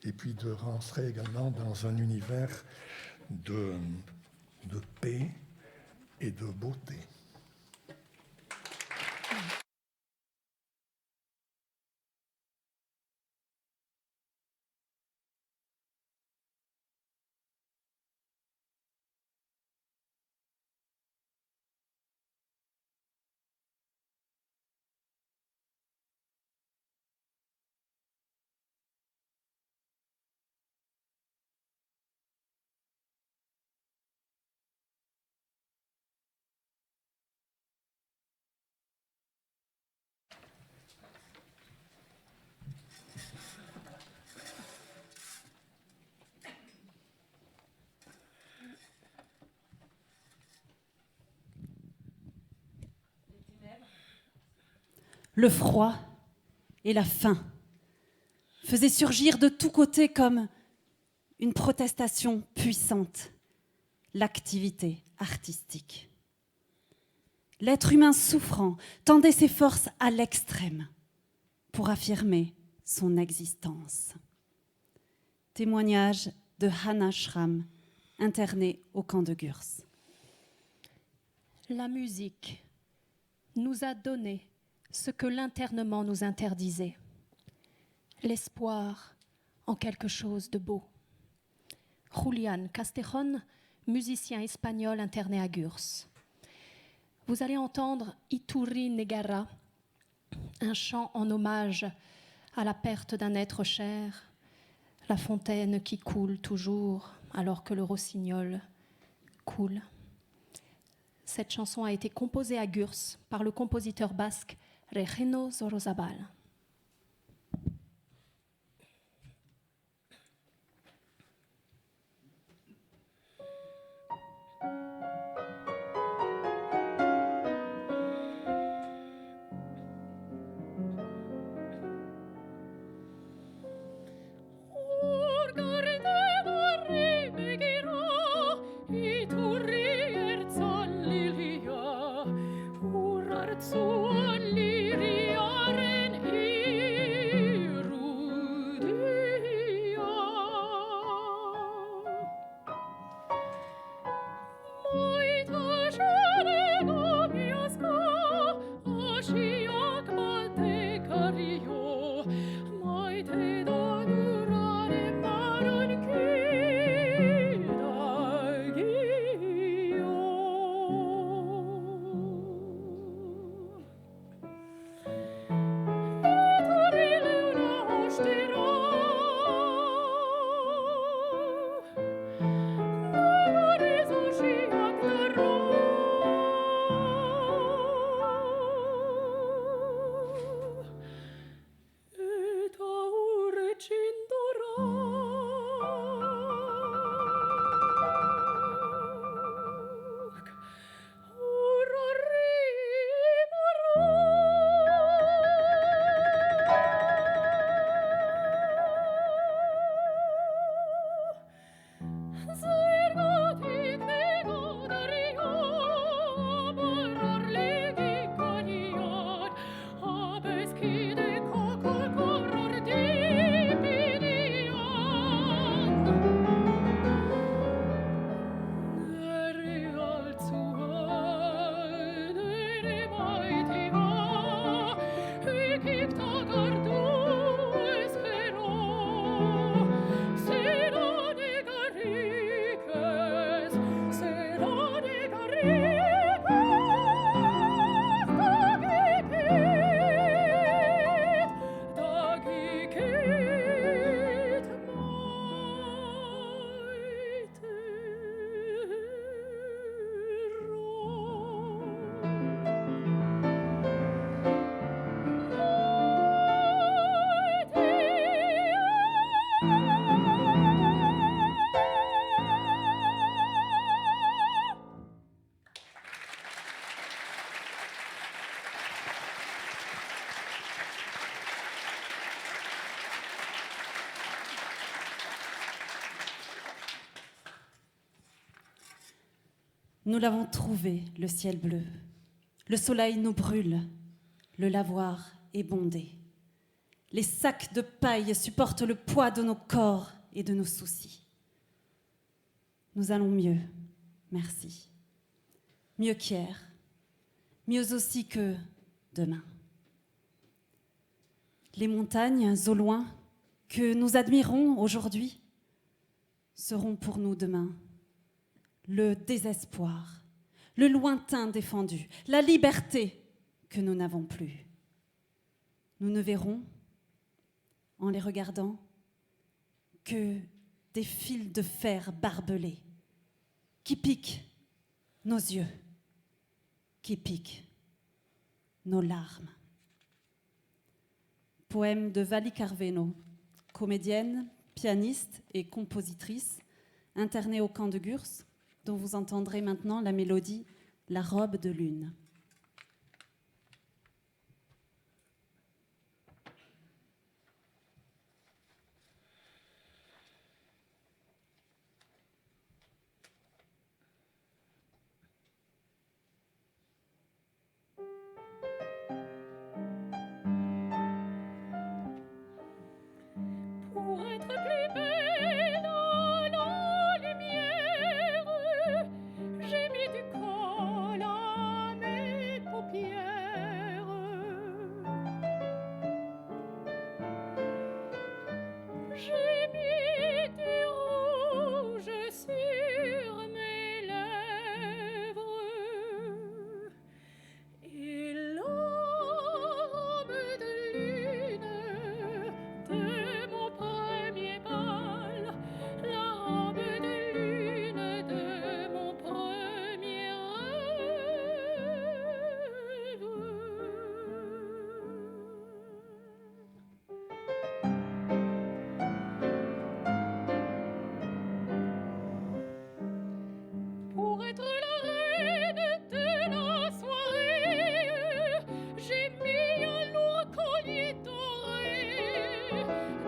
Et puis de rentrer également dans un univers de paix et de beauté. Le froid et la faim faisaient surgir de tous côtés comme une protestation puissante, l'activité artistique. L'être humain souffrant tendait ses forces à l'extrême pour affirmer son existence. Témoignage de Hannah Schramm, internée au camp de Gurs. La musique nous a donné ce que l'internement nous interdisait, l'espoir en quelque chose de beau. Julián Castejón, musicien espagnol interné à Gurs. Vous allez entendre Iturri Negarra, un chant en hommage à la perte d'un être cher, la fontaine qui coule toujours alors que le rossignol coule. Cette chanson a été composée à Gurs par le compositeur basque Regino Zorozabal. Nous l'avons trouvé, le ciel bleu. Le soleil nous brûle, le lavoir est bondé. Les sacs de paille supportent le poids de nos corps et de nos soucis. Nous allons mieux, merci. Mieux qu'hier, mieux aussi que demain. Les montagnes au loin que nous admirons aujourd'hui seront pour nous demain le désespoir, le lointain défendu, la liberté que nous n'avons plus. Nous ne verrons, en les regardant, que des fils de fer barbelés qui piquent nos yeux, qui piquent nos larmes. Poème de Vali Carveno, comédienne, pianiste et compositrice, internée au camp de Gurs, dont vous entendrez maintenant la mélodie « La robe de lune ». Pour être plus belle dans la lumière, j'ai mis du colle à mes paupières. J'ai mis du rouge sur mes lèvres et la robe de lune de mon premier bal, la robe de lune de mon premier rêve. Pour être la reine de la soirée, j'ai mis un lourd collier doré,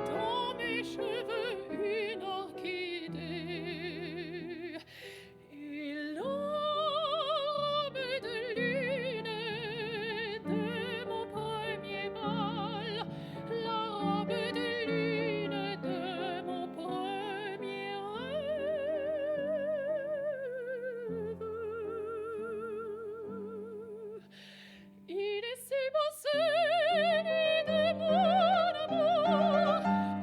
dans mes cheveux une orchidée. Et la robe de lune de mon premier bal, la robe de lune de mon premier rêve. Il est si beau celui de mon amour,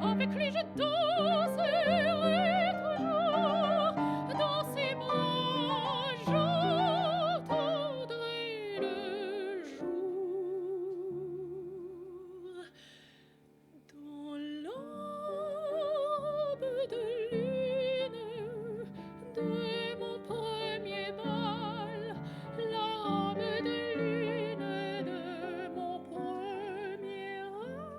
avec lui je danserai toujours, dans ses bras j'entendrai le jour. Dans la robe de lune de mon premier bal, la robe de lune de mon premier rêve.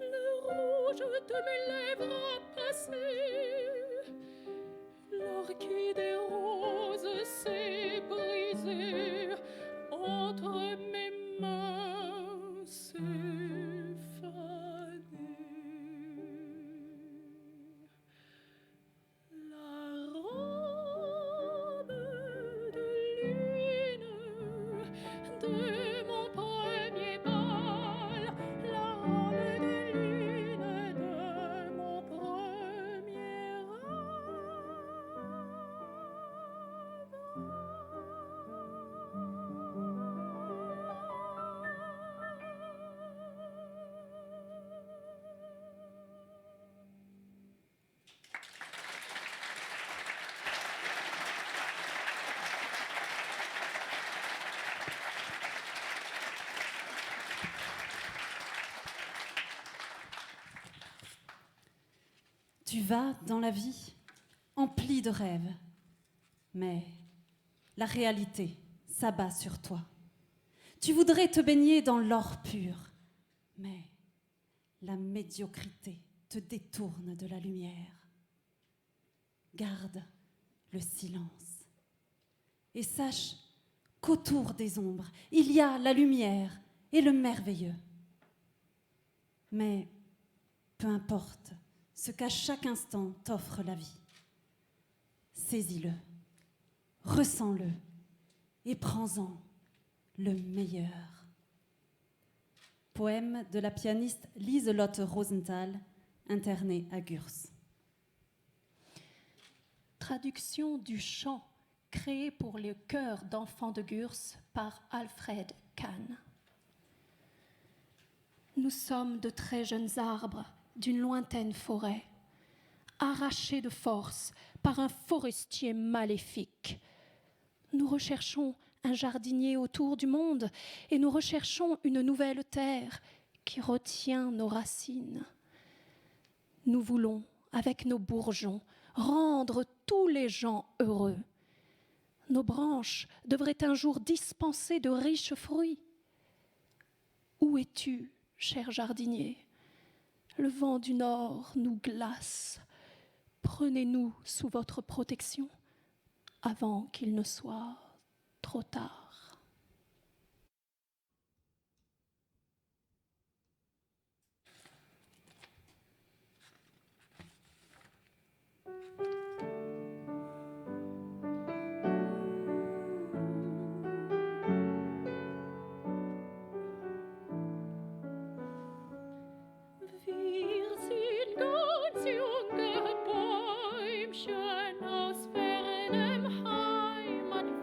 Le rouge de mes lèvres a passé, l'orchidée rose s'est brisée, entre mes mains s'est fanée. La robe de lune de mon premier bal, la robe de lune de mon premier Tu vas dans la vie empli de rêves, mais la réalité s'abat sur toi. Tu voudrais te baigner dans l'or pur, mais la médiocrité te détourne de la lumière. Garde le silence et sache qu'autour des ombres, il y a la lumière et le merveilleux. Mais peu importe ce qu'à chaque instant t'offre la vie, saisis-le, ressens-le et prends-en le meilleur. Poème de la pianiste Lieselotte Rosenthal, internée à Gurs. Traduction du chant créé pour le chœur d'enfants de Gurs par Alfred Kahn. Nous sommes de très jeunes arbres d'une lointaine forêt, arrachés de force par un forestier maléfique. Nous recherchons un jardinier autour du monde et nous recherchons une nouvelle terre qui retient nos racines. Nous voulons, avec nos bourgeons, rendre tous les gens heureux. Nos branches devraient un jour dispenser de riches fruits. Où es-tu, cher jardinier ? Le vent du nord nous glace. Prenez-nous sous votre protection avant qu'il ne soit trop tard. Wir sind ganz junge Bäumchen aus fernem Heimatwald,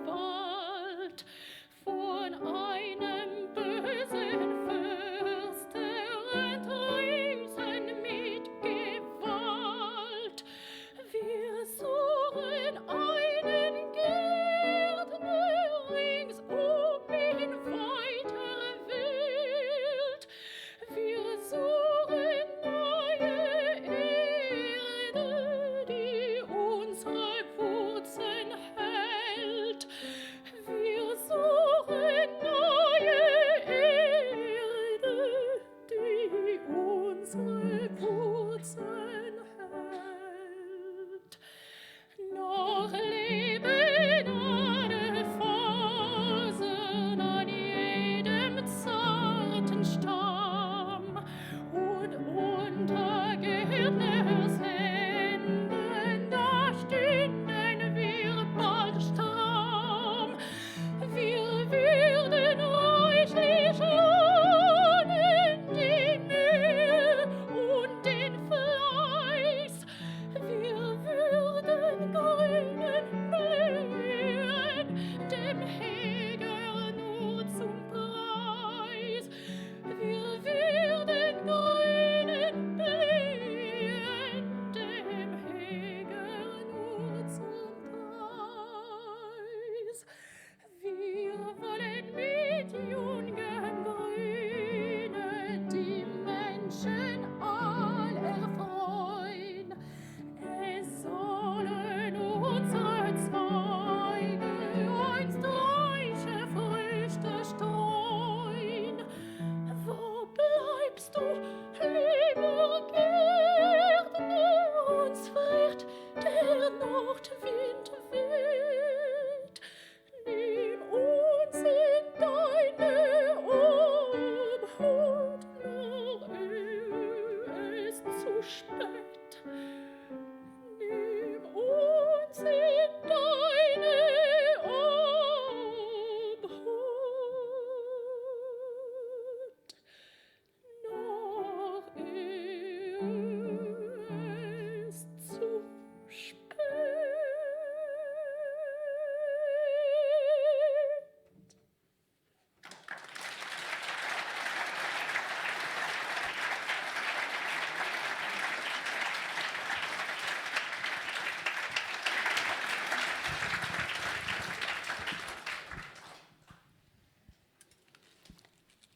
von einem bösen Förster entrissen mit Gewalt. Wir suchen einen Gärtner ringsum in weiter Welt. Wir suchen neue Erde, die unsere Wurzeln hält. Wir suchen neue Erde, die unsere Wurzeln hält. Noch leben alle Phasen an jedem zarten Stamm und unter Gärtners Händen, da stünden wir bald stramm. Wir werden reichlich lohnen die Mühe und den Fleiß. Wir würden grünen blühen, dem Hegel nur zum Preis. Wir werden grünen blühen, dem Hegel nur zum Preis. Wir wollen mit jungem Grüne die Menschen all erfreuen. Es sollen unsere Zweige einst reiche Früchte streuen. Wo bleibst du, lieber Gärtner? Uns friert der Nordwind weht. Nimm uns in deine Obhut, noch ehe es zu spät. Nimm uns in deine Obhut, noch ehe es zu spät.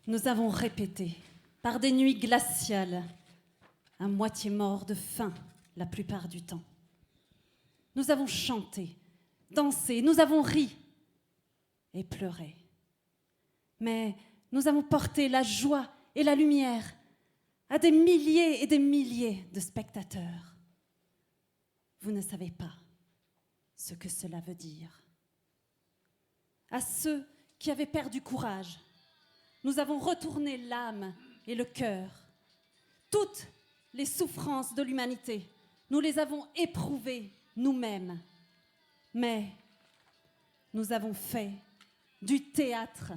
Nous avons répété, par des nuits glaciales, à moitié morts de faim la plupart du temps. Nous avons chanté, dansé, nous avons ri et pleuré. Mais nous avons porté la joie et la lumière à des milliers et des milliers de spectateurs. Vous ne savez pas ce que cela veut dire. à ceux qui avaient perdu courage. Nous avons retourné l'âme et le cœur. Toutes les souffrances de l'humanité, nous les avons éprouvées nous-mêmes. Mais nous avons fait du théâtre.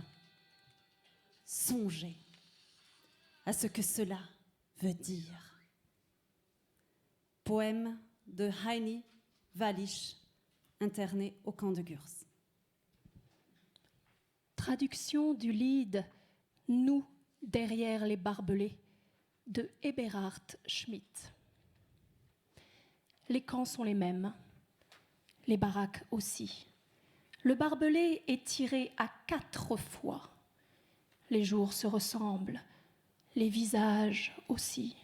Songez à ce que cela veut dire. Poème de Heini Wallich, interné au camp de Gurs. Traduction du lied « Nous, derrière les barbelés » de Eberhard Schmidt. Les camps sont les mêmes, les baraques aussi. Le barbelé est tiré à 4 fois. Les jours se ressemblent, les visages aussi.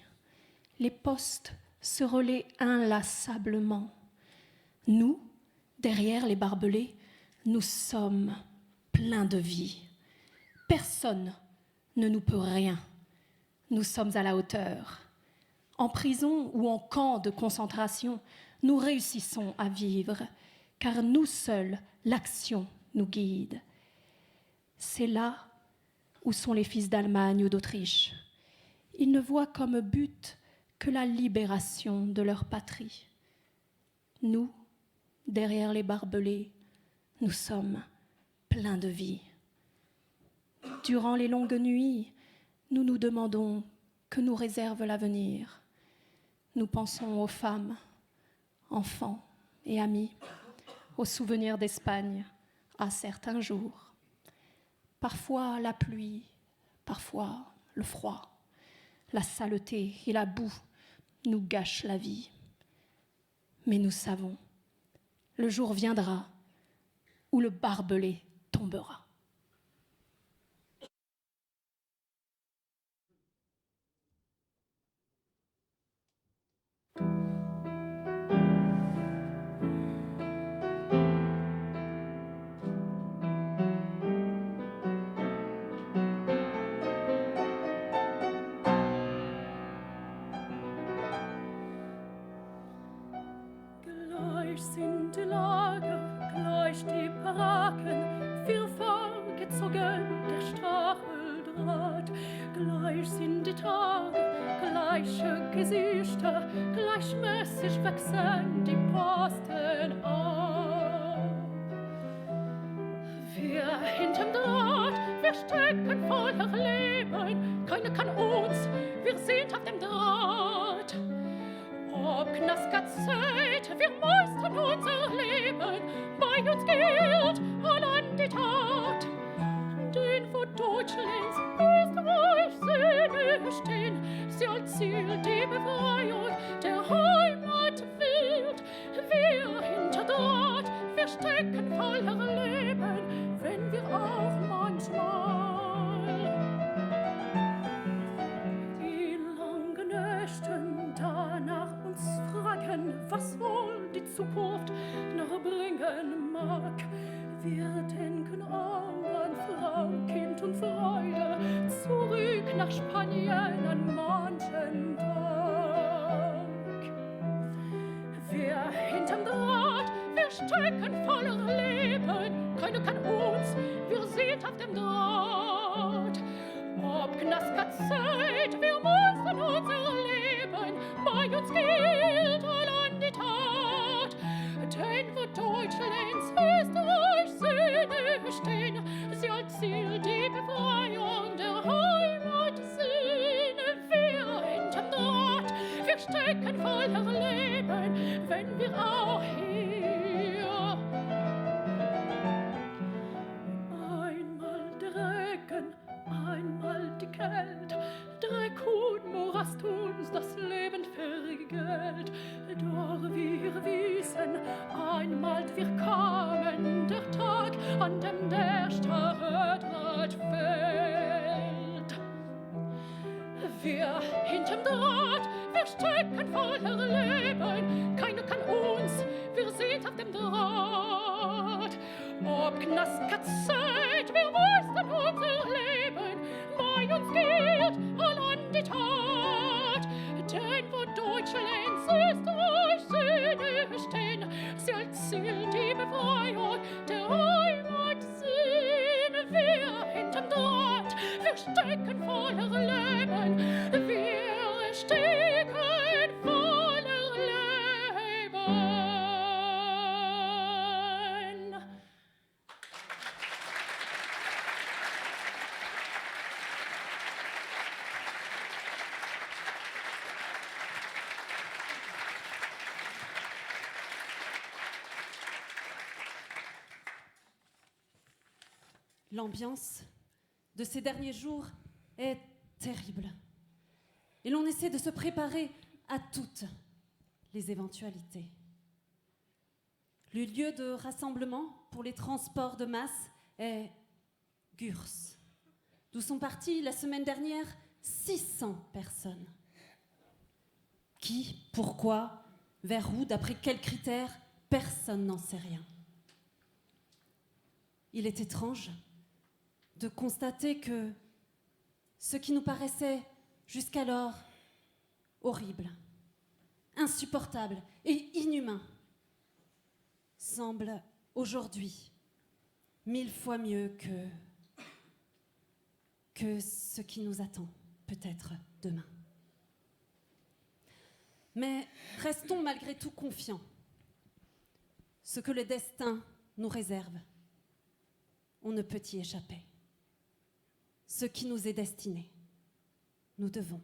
Les postes se relaient inlassablement. Nous, derrière les barbelés, nous sommes pleins de vie. Personne ne nous peut rien. Nous sommes à la hauteur. En prison ou en camp de concentration, nous réussissons à vivre, car nous seuls, l'action nous guide. C'est là où sont les fils d'Allemagne ou d'Autriche. Ils ne voient comme but que la libération de leur patrie. Nous, derrière les barbelés, nous sommes pleins de vie. Durant les longues nuits, nous nous demandons que nous réserve l'avenir. Nous pensons aux femmes, enfants et amis, aux souvenirs d'Espagne, à certains jours. Parfois la pluie, parfois le froid, la saleté et la boue nous gâchent la vie. Mais nous savons, le jour viendra où le barbelé tombera. Gleich sind die Lager, gleich die Baracken, vielfach gezogen der Stacheldraht. Gleich sind die Tage, gleiche Gesichter, gleichmäßig wechseln die Posten ab. Wir hinterm Draht, wir stecken voller Leben, keiner kann uns, wir sind auf dem Draht. Ob Knastgazeit, wir meistern unser Leben, bei uns gilt allein die Tat. Denn vor Deutschlands Österreich Sehne stehen, sie als Ziel die Befreiung der Heimat wählt. Wir hinter Draht, wir stecken voller Leben, wenn wir auch manchmal die langen Nächten danach uns fragen, was wohl die Zukunft noch bringen mag. Wir denken an Frau, Kind und Freude, zurück nach Spanien an manchen Tag. Wir hinterm Draht, wir stecken voller Leben, keiner kann uns, wir sind auf dem Draht. Ob Knastgazeit, wir meistern unser Leben, bei uns gilt allein die Tat. Denn wo Deutschlands Österreich Sehne stehen, sie als Ziel die Befreiung der Heimat sehen. Wir hinterm Draht, wir stecken voller Leben, wenn wir auch hier einmal der Regen, einmal die Kälte, Dreck und Morast uns das Leben vergällt. Doch wir wissen, einmal wird kommen der Tag, an dem der Stacheldraht fällt. Wir hinterm Draht, wir stecken voller Leben, keiner kann uns, wir sind auf dem Draht. Ob Knastgazeit, wir meistern unser Leben, bei uns gilt allein die Tat. Denn wo Deutschlands Österreich Sehne stehen, sie als Ziel die Befreiung der Heimat sehen. stecken voller Leben. L'ambiance de ces derniers jours est terrible. Et l'on essaie de se préparer à toutes les éventualités. Le lieu de rassemblement pour les transports de masse est Gurs, d'où sont parties la semaine dernière 600 personnes. Qui, pourquoi, vers où, d'après quels critères, personne n'en sait rien. Il est étrange de constater que ce qui nous paraissait jusqu'alors horrible, insupportable et inhumain semble aujourd'hui 1000 fois mieux que ce qui nous attend peut-être demain. Mais restons malgré tout confiants. Ce que le destin nous réserve, on ne peut y échapper. Ce qui nous est destiné, nous devons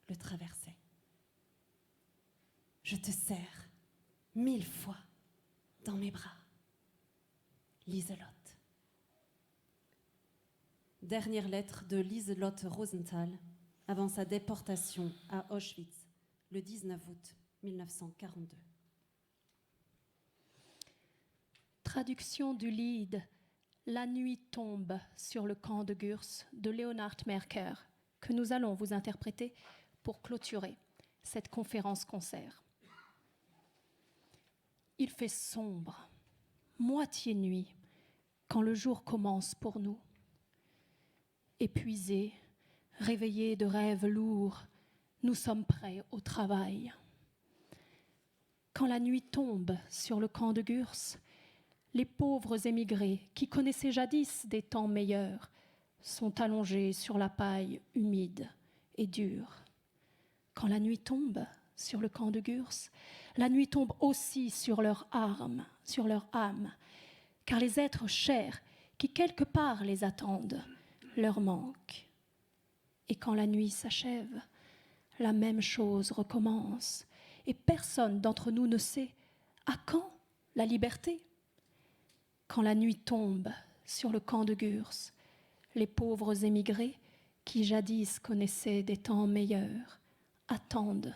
le traverser. Je te serre 1000 fois dans mes bras. Liselotte. Dernière lettre de Liselotte Rosenthal avant sa déportation à Auschwitz le 19 août 1942. Traduction du Lied « La nuit tombe sur le camp de Gurs » de Leonhard Merker, que nous allons vous interpréter pour clôturer cette conférence-concert. Il fait sombre, moitié nuit, quand le jour commence pour nous. Épuisés, réveillés de rêves lourds, nous sommes prêts au travail. Quand la nuit tombe sur le camp de Gurs, les pauvres émigrés qui connaissaient jadis des temps meilleurs sont allongés sur la paille humide et dure. Quand la nuit tombe sur le camp de Gurs, la nuit tombe aussi sur leur âme, car les êtres chers qui quelque part les attendent leur manquent. Et quand la nuit s'achève, la même chose recommence, et personne d'entre nous ne sait à quand la liberté. Quand la nuit tombe sur le camp de Gurs, les pauvres émigrés qui jadis connaissaient des temps meilleurs attendent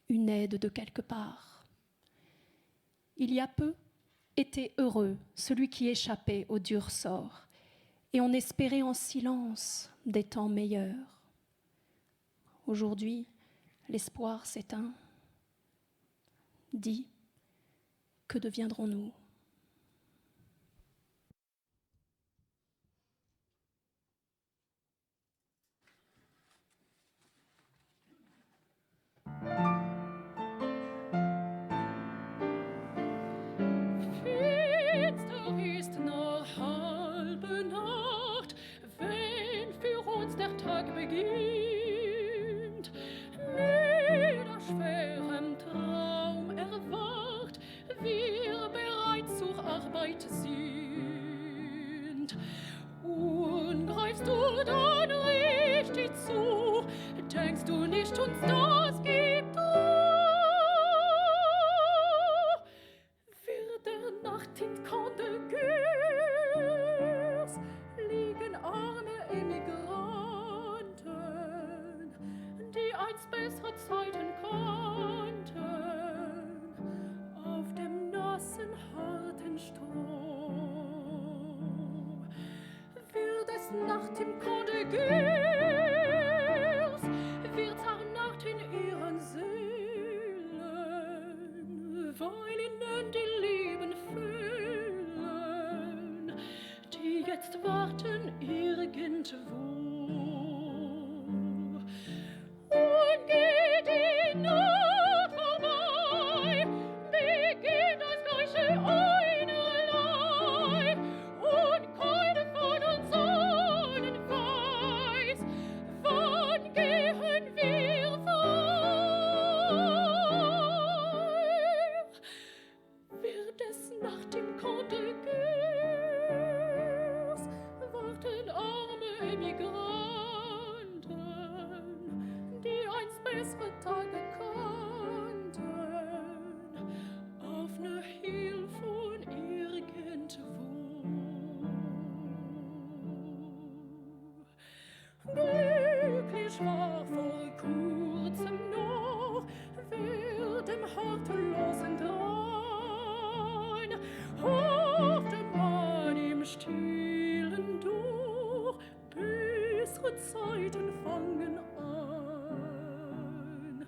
une aide de quelque part. Il y a peu était heureux celui qui échappait au dur sort, et on espérait en silence des temps meilleurs. Aujourd'hui, l'espoir s'éteint. Dis, que deviendrons-nous ? Finster ist noch halbe Nacht, wenn für uns der Tag beginnt. Niederschwerem Traum erwacht, wir bereit zur Arbeit sind. Und greifst du dann richtig zu, denkst du nicht, uns das gibt du? Wird der Nacht in Camp de Gurs liegen arme Emigranten, die einst bessere Zeiten kannten, auf dem nassen, harten Stroh. Wird es Nacht im Camp de Gurs, wird Nacht in ihren Seelen, weil ihnen die Lieben fehlen, die jetzt warten irgendwo. Und geht die Nacht vorbei, beginnt das gleiche einerlei, und keine von uns allen weiß, wann gehen wir vorbei. bessere Tage kannten, auf ne Hill von irgendwo. Glücklich war vor kurzem noch, wer dem hartlosen Drein hoffte man im stillen durch, bessere Zeiten fangen an.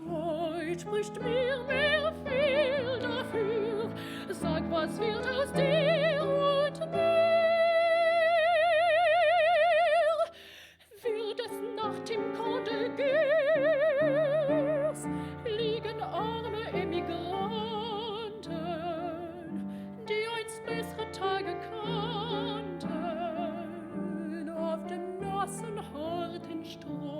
Heut spricht mir mehr viel dafür, sag, was wird aus dir und mir? Wird es nach dem Conde Gers liegen arme Emigranten, die einst bessere Tage kannten, auf dem nassen, harten Stroh.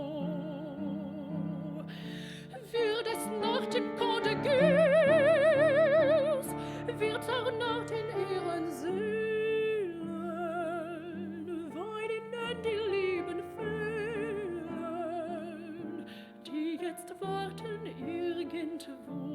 Wird es nach dem Conde Gers, wird zernacht in ihren Seelen, weil ihnen die Lieben fehlen, die jetzt warten irgendwo.